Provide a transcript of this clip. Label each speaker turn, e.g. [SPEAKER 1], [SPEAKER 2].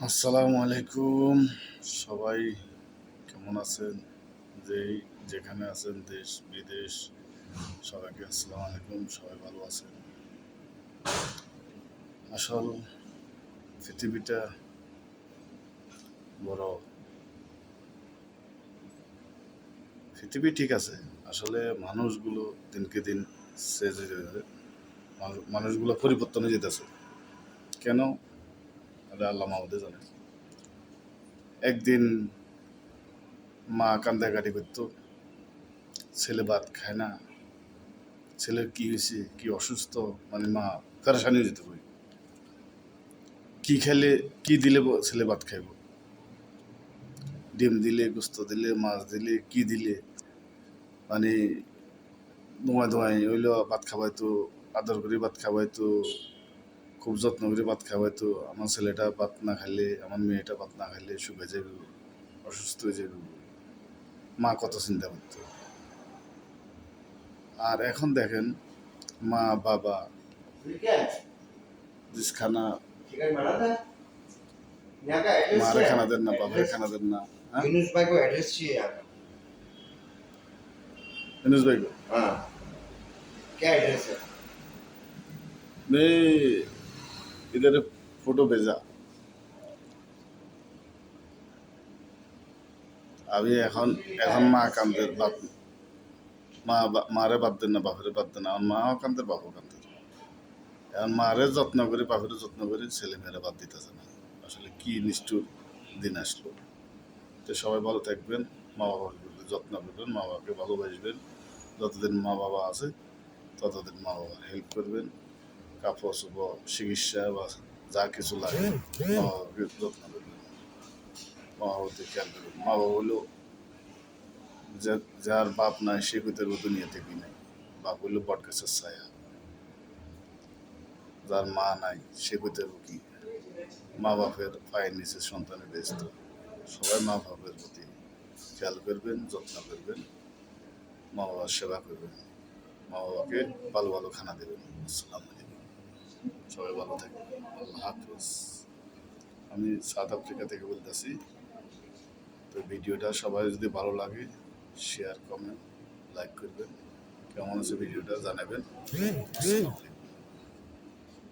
[SPEAKER 1] আসসালামু আলাইকুম। সবাই কেমন আছেন? যেখানে আছেন, দেশ বিদেশ, সবাইকে আসসালামু আলাইকুম। সবাই ভালো আছেন? আসল পৃথিবীটা বড়। পৃথিবী ঠিক আছে, আসলে মানুষগুলো দিনকে দিন চেঞ্জ হয়ে যেতেছে। মানুষগুলো পরিবর্তন হয়ে যেতেছে। কেন? এটা আল্লাহ মাহমুদে জানে। একদিন মা কান্দাকাটি করতো, ছেলে ভাত খায় না, ছেলের কি হয়েছে, কি অসুস্থ, মানে মা পেরেশানি হয়ে যেত। কি খেলে, কি দিলে ছেলে ভাত খাইব? ডিম দিলে, গোস্ত দিলে, মাছ দিলে, কি দিলে, মানে দোয়ায় দোয়ায় হইলো ভাত খাওয়াইতো, আদর করে ভাত খাওয়াইতো, খুব যত্ন করে ভাত খাওয়াইতো। আমার ছেলেটা ভাত না খাইলে, আমার মেয়েটা ভাত না খাইলে শুকিয়ে যাবে, অসুস্থ হয়ে যাবে। মা কত চিন্তা করতো। আর এখন দেখেন, মা বাবা जिस खाना मारे खाना देना, बाबरे खाना देना। हाँ?
[SPEAKER 2] यूनुस भाई को एड्रेस चाहिए यहाँ का।
[SPEAKER 1] यूनुस भाई को
[SPEAKER 2] हाँ, क्या एड्रेस है?
[SPEAKER 1] मैं इधर फोटो भेजा। আমি এখন এখন মা কান্দের, বাপ মারে বাদ দেন না, বাপেরে বাদ দেন না। আমার মাও কান্দের, বাপও কান্দের। এখন মারে যত্ন করি, বাপেরে যত্ন করি, ছেলে মেয়েরা বাদ দিতেছে না। আসলে কি নিষ্ঠুর দিন আসলো। তো সবাই ভালো থাকবেন, মা বাবার যত্ন করবেন, মা বাবাকে ভালোবাসবেন। যতদিন মা বাবা আছে ততদিন মা বাবার হেল্প করবেন। কাপড় চোপড়, চিকিৎসা বা যা কিছু লাগে মা বাবাকে যত্ন করবেন, মা বাবাকে খেয়াল করবেন। মা বাবা হলো যার বাপ নাই সে কইতে দুনিয়াতে কি নাই। বাপ হইল বট গাছের ছায়া। যার মা নাই সে কইতে কি। মা বাপের পায়ের নিচে সন্তানের ব্যস্ত। সবাই মা বাপের প্রতি খেয়াল করবেন, যত্ন করবেন, মা বাবার সেবা করবেন, মা বাবাকে ভালো ভালো খানা দেবেন। আসসালামু আলাইকুম। সবাই ভালো থাকবেন। আল্লাহ হাফিজ। আমি সাউথ আফ্রিকা থেকে বলতেছি। তো ভিডিওটা সবাই যদি ভালো লাগে শেয়ার, কমেন্ট, লাইক করবেন। কেমন আছে ভিডিওটা জানাবেন। আসসালামু আলাইকুম।